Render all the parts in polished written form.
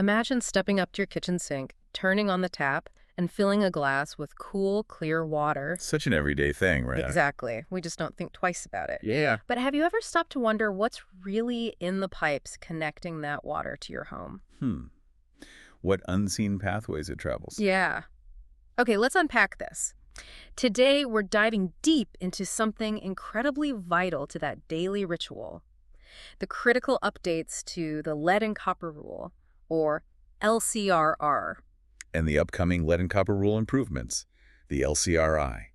Imagine stepping up to your kitchen sink, turning on the tap, and filling a glass with cool, clear water. Such an everyday thing, right? Exactly. We just don't think twice about it. Yeah. But have you ever stopped to wonder what's really in the pipes connecting that water to your home? What unseen pathways it travels. Yeah. Okay, let's unpack this. Today, we're diving deep into something incredibly vital to that daily ritual: the critical updates to the lead and copper rule, or LCRR. And the upcoming lead and copper rule improvements, the LCRI.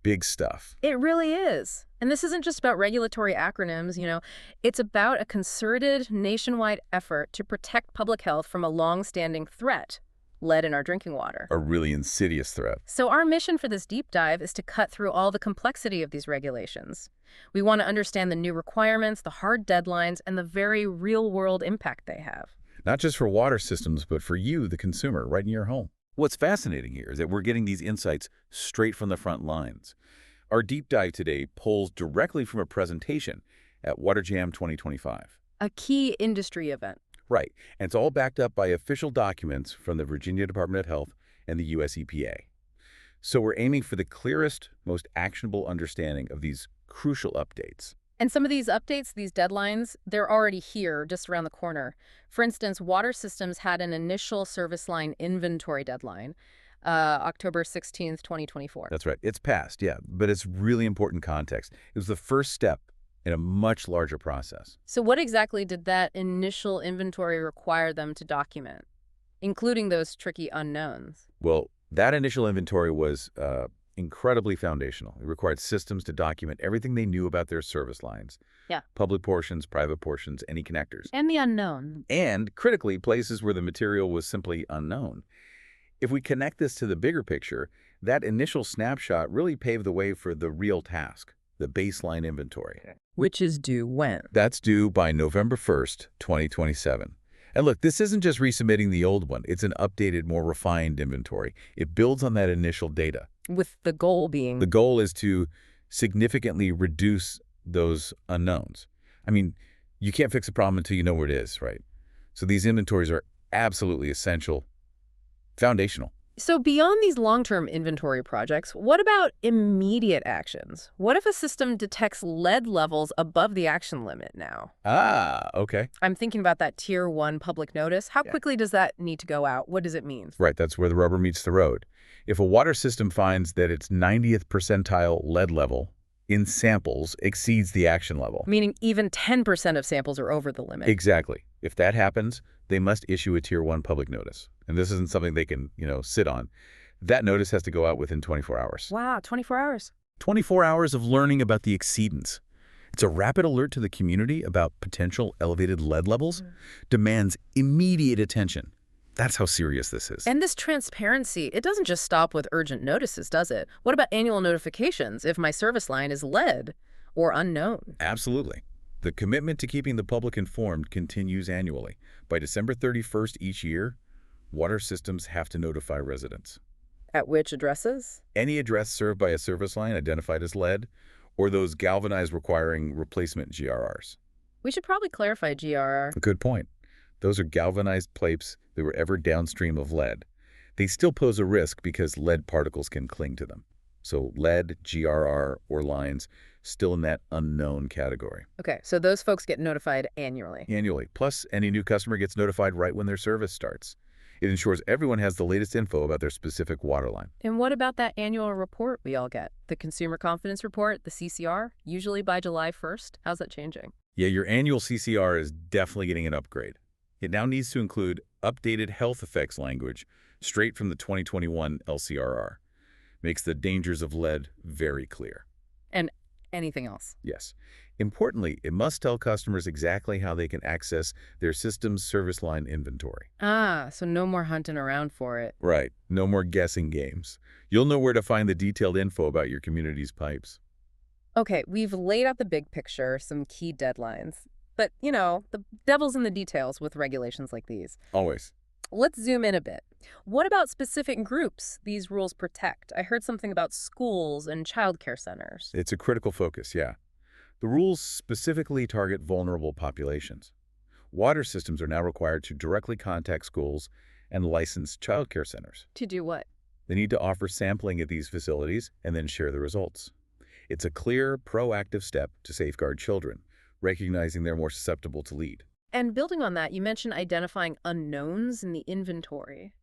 Big stuff. It really is. And this isn't just about regulatory acronyms, it's about a concerted nationwide effort to protect public health from a long-standing threat: lead in our drinking water. A really insidious threat. So our mission for this deep dive is to cut through all the complexity of these regulations. We want to understand the new requirements, the hard deadlines, and the very real-world impact they have. Not just for water systems, but for you, the consumer, right in your home. What's fascinating here is that we're getting these insights straight from the front lines. Our deep dive today pulls directly from a presentation at WaterJam 2025. A key industry event. Right, and it's all backed up by official documents from the Virginia Department of Health and the U.S. EPA. So we're aiming for the clearest, most actionable understanding of these crucial updates. And some of these updates, these deadlines, they're already here, just around the corner. For instance, water systems had an initial service line inventory deadline, October 16th, 2024. That's right. It's passed, yeah, but it's really important context. It was the first step in a much larger process. So what exactly did that initial inventory require them to document, including those tricky unknowns? Well, that initial inventory was incredibly foundational. It required systems to document everything they knew about their service lines. Yeah. Public portions, private portions, any connectors. And the unknown. And, critically, places where the material was simply unknown. If we connect this to the bigger picture, that initial snapshot really paved the way for the real task, the baseline inventory. Which is due when? That's due by November 1st, 2027. And look, this isn't just resubmitting the old one. It's an updated, more refined inventory. It builds on that initial data. With the goal being? The goal is to significantly reduce those unknowns. I mean, you can't fix a problem until you know where it is, right? So these inventories are absolutely essential, foundational. So beyond these long-term inventory projects, what about immediate actions? What if a system detects lead levels above the action limit now? Ah, okay. I'm thinking about that Tier 1 public notice. How quickly does that need to go out? What does it mean? Right, that's where the rubber meets the road. If a water system finds that its 90th percentile lead level in samples exceeds the action level. Meaning even 10% of samples are over the limit. Exactly. If that happens, they must issue a Tier 1 public notice. And this isn't something they can, sit on. That notice has to go out within 24 hours. Wow, 24 hours. 24 hours of learning about the exceedance. It's a rapid alert to the community about potential elevated lead levels, demands immediate attention. That's how serious this is. And this transparency, it doesn't just stop with urgent notices, does it? What about annual notifications if my service line is lead or unknown? Absolutely. The commitment to keeping the public informed continues annually. By December 31st each year, water systems have to notify residents. At which addresses? Any address served by a service line identified as lead, or those galvanized requiring replacement GRRs. We should probably clarify GRR. Good point. Those are galvanized plates that were ever downstream of lead. They still pose a risk because lead particles can cling to them. So lead, GRR, or lines still in that unknown category. Okay, so those folks get notified annually. Annually. Plus, any new customer gets notified right when their service starts. It ensures everyone has the latest info about their specific water line. And what about that annual report we all get? The Consumer Confidence Report, the CCR, usually by July 1st? How's that changing? Yeah, your annual CCR is definitely getting an upgrade. It now needs to include updated health effects language straight from the 2021 LCRR. Makes the dangers of lead very clear. And anything else? Yes. Importantly, it must tell customers exactly how they can access their system's service line inventory. Ah, so no more hunting around for it. Right. No more guessing games. You'll know where to find the detailed info about your community's pipes. Okay, we've laid out the big picture, some key deadlines. But, the devil's in the details with regulations like these. Always. Let's zoom in a bit. What about specific groups these rules protect? I heard something about schools and childcare centers. It's a critical focus, yeah. The rules specifically target vulnerable populations. Water systems are now required to directly contact schools and licensed childcare centers. To do what? They need to offer sampling at these facilities and then share the results. It's a clear, proactive step to safeguard children, recognizing they're more susceptible to lead. And building on that, you mentioned identifying unknowns in the inventory.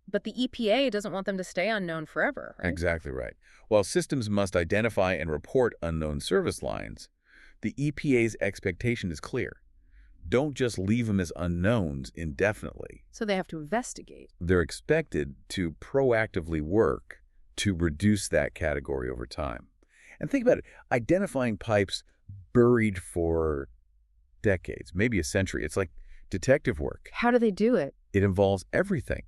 But the EPA doesn't want them to stay unknown forever, right? Exactly right. While systems must identify and report unknown service lines, the EPA's expectation is clear. Don't just leave them as unknowns indefinitely. So they have to investigate. They're expected to proactively work to reduce that category over time. And think about it, identifying pipes buried for decades, maybe a century. It's like detective work. How do they do it? It involves everything.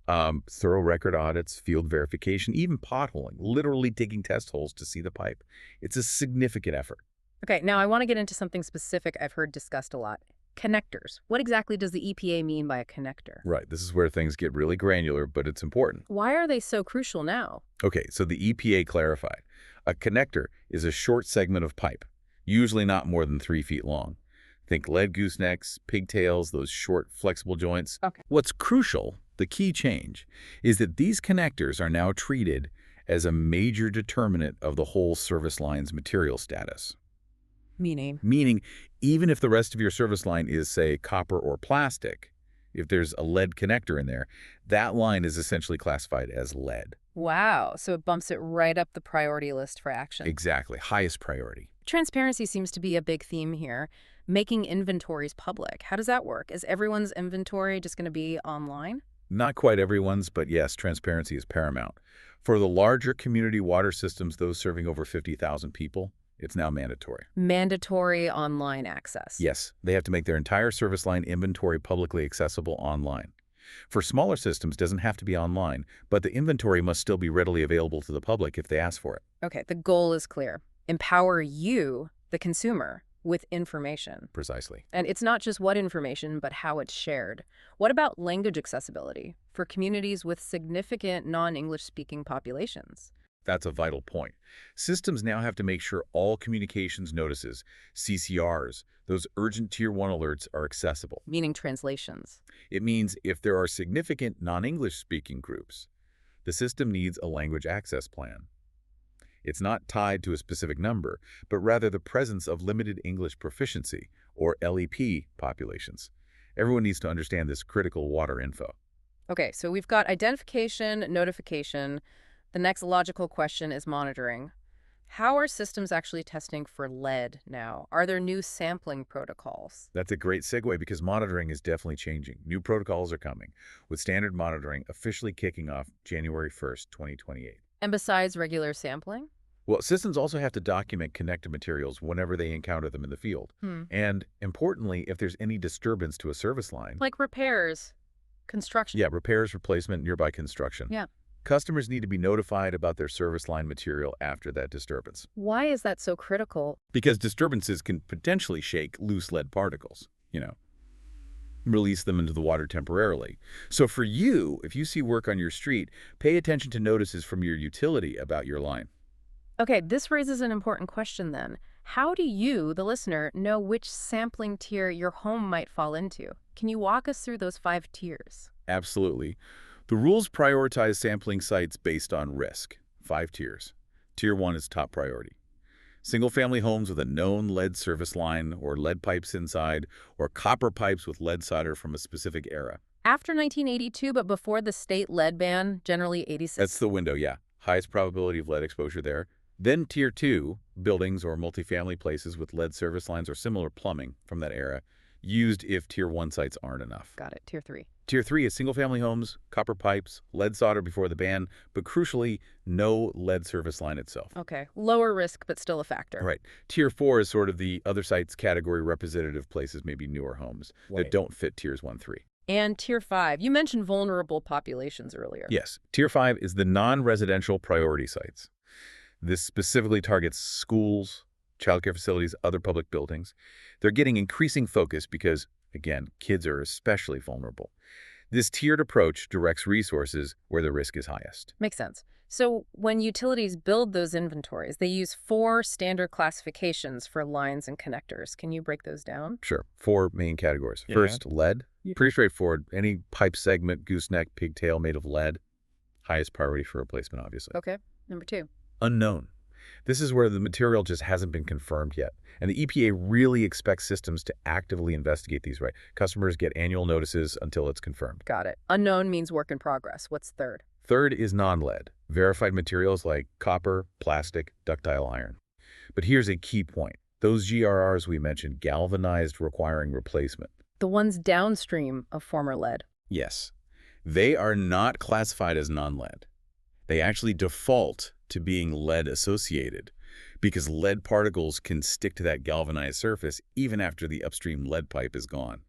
Thorough record audits, field verification, even potholing, literally digging test holes to see the pipe. It's a significant effort. Okay, now I want to get into something specific I've heard discussed a lot. Connectors. What exactly does the EPA mean by a connector? Right, this is where things get really granular, but it's important. Why are they so crucial now? Okay, so the EPA clarified. A connector is a short segment of pipe, usually not more than 3 feet long. Think lead goosenecks, pigtails, those short, flexible joints. Okay. What's crucial, the key change, is that these connectors are now treated as a major determinant of the whole service line's material status. Meaning, even if the rest of your service line is, say, copper or plastic, if there's a lead connector in there, that line is essentially classified as lead. Wow, so it bumps it right up the priority list for action. Exactly, highest priority. Transparency seems to be a big theme here. Making inventories public. How does that work? Is everyone's inventory just going to be online? Not quite everyone's, but yes, transparency is paramount. For the larger community water systems, those serving over 50,000 people, it's now mandatory. Mandatory online access. Yes, they have to make their entire service line inventory publicly accessible online. For smaller systems, it doesn't have to be online, but the inventory must still be readily available to the public if they ask for it. Okay, the goal is clear. Empower you, the consumer, with information. Precisely. And it's not just what information, but how it's shared. What about language accessibility for communities with significant non-English speaking populations? That's a vital point. Systems now have to make sure all communications notices, CCRs, those urgent Tier 1 alerts, are accessible. Meaning translations. It means if there are significant non-English speaking groups, the system needs a language access plan. It's not tied to a specific number, but rather the presence of limited English proficiency, or LEP, populations. Everyone needs to understand this critical water info. Okay, so we've got identification, notification. The next logical question is monitoring. How are systems actually testing for lead now? Are there new sampling protocols? That's a great segue because monitoring is definitely changing. New protocols are coming, with standard monitoring officially kicking off January 1st, 2028. And besides regular sampling? Well, systems also have to document connected materials whenever they encounter them in the field. And importantly, if there's any disturbance to a service line. Like repairs, construction. Yeah, repairs, replacement, nearby construction. Yeah. Customers need to be notified about their service line material after that disturbance. Why is that so critical? Because disturbances can potentially shake loose lead particles, release them into the water temporarily. So for you, if you see work on your street, pay attention to notices from your utility about your line. Okay, this raises an important question then. How do you, the listener, know which sampling tier your home might fall into? Can you walk us through those 5 tiers? Absolutely. The rules prioritize sampling sites based on risk. 5 tiers. Tier 1 is top priority. Single-family homes with a known lead service line or lead pipes inside, or copper pipes with lead solder from a specific era. After 1982, but before the state lead ban, generally 86. That's the window, yeah. Highest probability of lead exposure there. Then Tier 2, buildings or multifamily places with lead service lines or similar plumbing from that era, used if Tier 1 sites aren't enough. Got it. Tier 3. Tier 3 is single-family homes, copper pipes, lead solder before the ban, but crucially, no lead service line itself. Okay. Lower risk, but still a factor. Right. Tier 4 is sort of the other sites category representative places, maybe newer homes that don't fit Tiers 1, 3. And Tier 5. You mentioned vulnerable populations earlier. Yes. Tier 5 is the non-residential priority sites. This specifically targets schools, childcare facilities, other public buildings. They're getting increasing focus because, again, kids are especially vulnerable. This tiered approach directs resources where the risk is highest. Makes sense. So when utilities build those inventories, they use 4 standard classifications for lines and connectors. Can you break those down? Sure, 4 main categories. Yeah. First, lead. Yeah. Pretty straightforward. Any pipe segment, gooseneck, pigtail made of lead. Highest priority for replacement, obviously. Okay. Number 2. Unknown. This is where the material just hasn't been confirmed yet. And the EPA really expects systems to actively investigate these, right? Customers get annual notices until it's confirmed. Got it. Unknown means work in progress. What's third? Third is non-lead. Verified materials like copper, plastic, ductile iron. But here's a key point. Those GRRs we mentioned, galvanized requiring replacement. The ones downstream of former lead. Yes. They are not classified as non-lead. They actually default to being lead associated because lead particles can stick to that galvanized surface even after the upstream lead pipe is gone.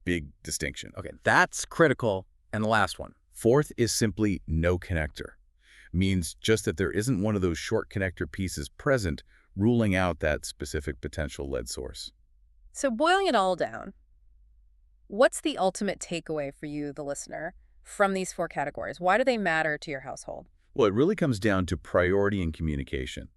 Big distinction. Okay, that's critical. And the last one. Fourth is simply no connector. Means just that there isn't one of those short connector pieces present, ruling out that specific potential lead source. So boiling it all down, what's the ultimate takeaway for you, the listener, from these 4 categories? Why do they matter to your household? Well, it really comes down to priority and communication.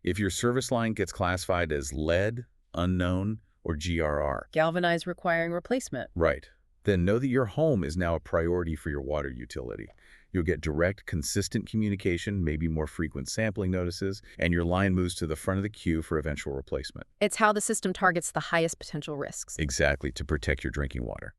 If your service line gets classified as lead, unknown, or GRR, Galvanized requiring replacement. right, then know that your home is now a priority for your water utility. You'll get direct, consistent communication, maybe more frequent sampling notices, and your line moves to the front of the queue for eventual replacement. It's how the system targets the highest potential risks. Exactly, to protect your drinking water.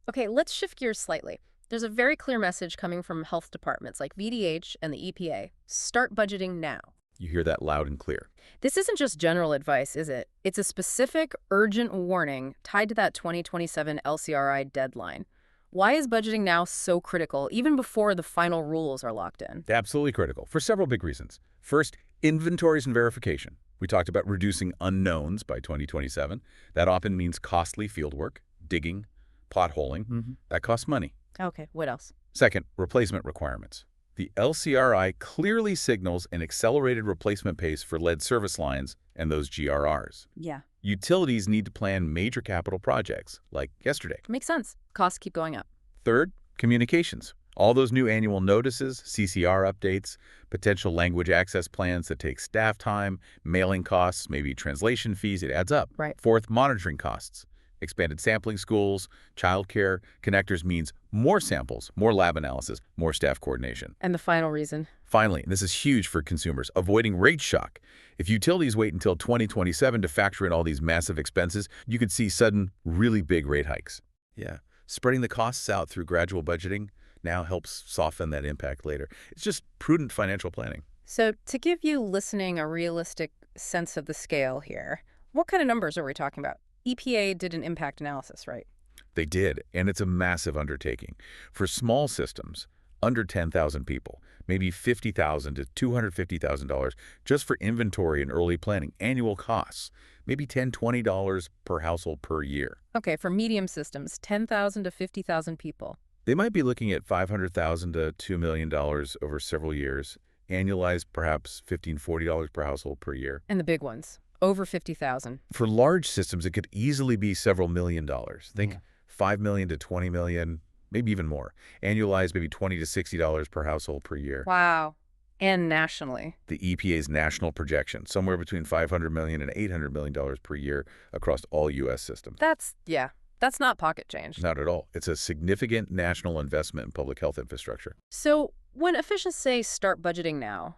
Okay, let's shift gears slightly. There's a very clear message coming from health departments like VDH and the EPA. Start budgeting now. You hear that loud and clear. This isn't just general advice, is it? It's a specific, urgent warning tied to that 2027 LCRI deadline. Why is budgeting now so critical, even before the final rules are locked in? Absolutely critical, for several big reasons. First, inventories and verification. We talked about reducing unknowns by 2027. That often means costly fieldwork, digging, potholing. That costs money. Okay, what else? Second, replacement requirements. The LCRI clearly signals an accelerated replacement pace for lead service lines and those GRRs. Yeah. Utilities need to plan major capital projects, like yesterday. Makes sense. Costs keep going up. Third, communications. All those new annual notices, CCR updates, potential language access plans that take staff time, mailing costs, maybe translation fees, it adds up. Right. Fourth, monitoring costs. Expanded sampling schools, childcare, connectors means more samples, more lab analysis, more staff coordination. And the final reason? Finally, and this is huge for consumers, avoiding rate shock. If utilities wait until 2027 to factor in all these massive expenses, you could see sudden, really big rate hikes. Yeah, spreading the costs out through gradual budgeting now helps soften that impact later. It's just prudent financial planning. So to give you listening a realistic sense of the scale here, what kind of numbers are we talking about? EPA did an impact analysis, right? They did, and it's a massive undertaking. For small systems, under 10,000 people, maybe $50,000 to $250,000 just for inventory and early planning, annual costs, maybe $10, $20 per household per year. Okay, for medium systems, 10,000 to 50,000 people. They might be looking at $500,000 to $2 million over several years, annualized perhaps $15, $40 per household per year. And the big ones, over 50,000. For large systems, it could easily be several $million. Think $5 million to $20 million, maybe even more. Annualized, maybe $20 to $60 per household per year. Wow. And nationally. The EPA's national projection, somewhere between $500 million and $800 million per year across all U.S. systems. That's not pocket change. Not at all. It's a significant national investment in public health infrastructure. So when officials say start budgeting now,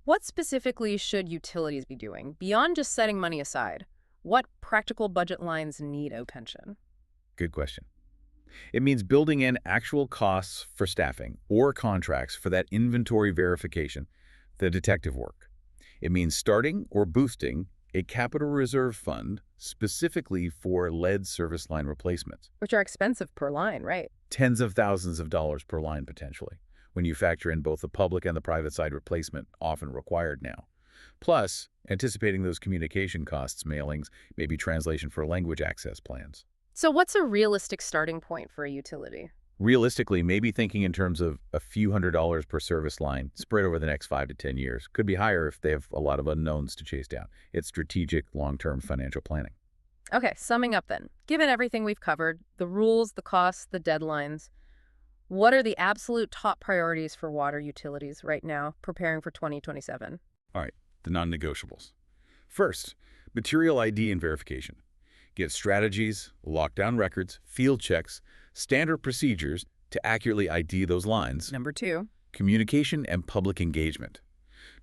what specifically should utilities be doing beyond just setting money aside? What practical budget lines need attention? Good question. It means building in actual costs for staffing or contracts for that inventory verification, the detective work. It means starting or boosting a capital reserve fund specifically for lead service line replacements. Which are expensive per line, right? Tens of thousands of dollars per line potentially, when you factor in both the public and the private side replacement often required now. Plus, anticipating those communication costs, mailings, maybe translation for language access plans. So what's a realistic starting point for a utility? Realistically, maybe thinking in terms of a few $100s per service line spread over the next 5 to 10 years. Could be higher if they have a lot of unknowns to chase down. It's strategic, long-term financial planning. Okay, summing up then. Given everything we've covered, the rules, the costs, the deadlines, What are the absolute top priorities for water utilities right now, preparing for 2027? All right, the non-negotiables. First, material ID and verification. Get strategies, lockdown records, field checks, standard procedures to accurately ID those lines. Number two, Communication and public engagement.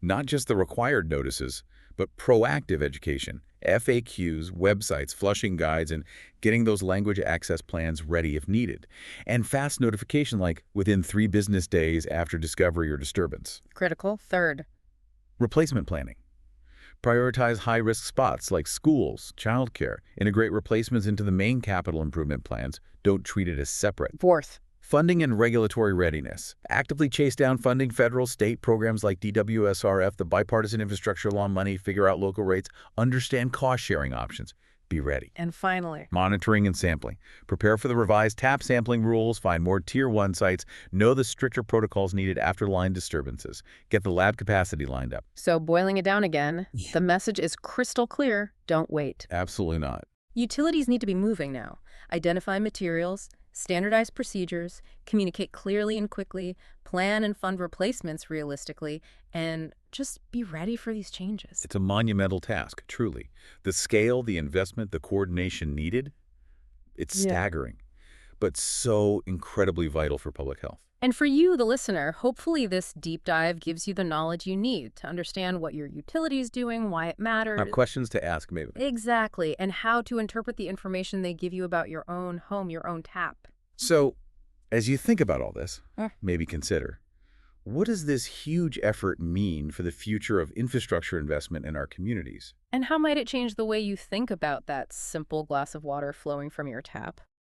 Not just the required notices, but proactive education, FAQs, websites, flushing guides, and getting those language access plans ready if needed. And fast notification like within 3 business days after discovery or disturbance. critical. Third, Replacement planning. Prioritize high-risk spots like schools, childcare. Integrate replacements into the main capital improvement plans. Don't treat it as separate. fourth, Funding and regulatory readiness. Actively chase down funding federal, state programs like DWSRF, the bipartisan infrastructure law money, figure out local rates, understand cost-sharing options. Be ready. and finally, Monitoring and sampling. Prepare for the revised TAP sampling rules, find more Tier 1 sites, know the stricter protocols needed after line disturbances. Get the lab capacity lined up. so boiling it down again, the message is crystal clear. Don't wait. Absolutely not. Utilities need to be moving now. Identify materials, standardize procedures, communicate clearly and quickly, plan and fund replacements realistically, and just be ready for these changes. It's a monumental task, truly. The scale, the investment, the coordination needed, it's Yeah. staggering, but so incredibly vital for public health. And for you, the listener, hopefully this deep dive gives you the knowledge you need to understand what your utility is doing, why it matters. Questions to ask, maybe. Exactly, and how to interpret the information they give you about your own home, your own tap. So, as you think about all this, Uh. maybe consider, what does this huge effort mean for the future of infrastructure investment in our communities? And how might it change the way you think about that simple glass of water flowing from your tap?